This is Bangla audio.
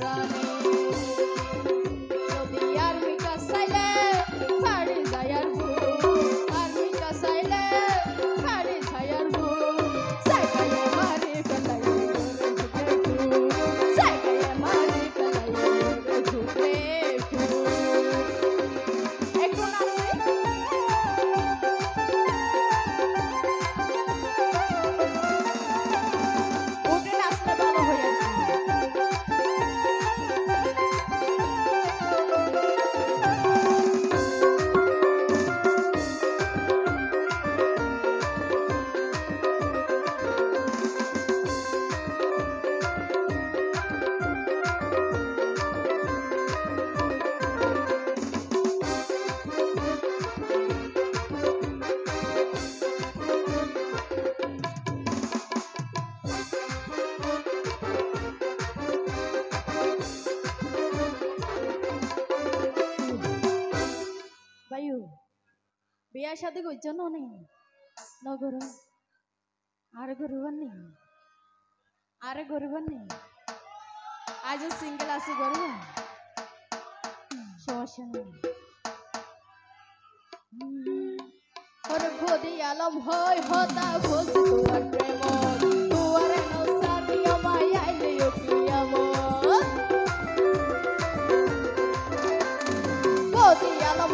রানী যদি আর মিকা চাইলে ফাড়ি যায় আর আর মিকা চাইলে ফাড়ি যায় আর সাইকালে মারি ফেলাই সাইকালে মারি ফেলাই ঝুঁকে একটু নাচে উঠে নাচলে ভালো হয়ে বিয়া শাদি করছ নি নগর আরে গরিবার নেই আরে গরিবার নেই আজ সিঙ্গেল আছে গরিব সমস্যা নেই ওরে ভোদি আলম হয় হতা খোঁজ তোমার প্রেম তুয়ারে নসানি আমায় আইলে ওকিয়াম ভোদি আলম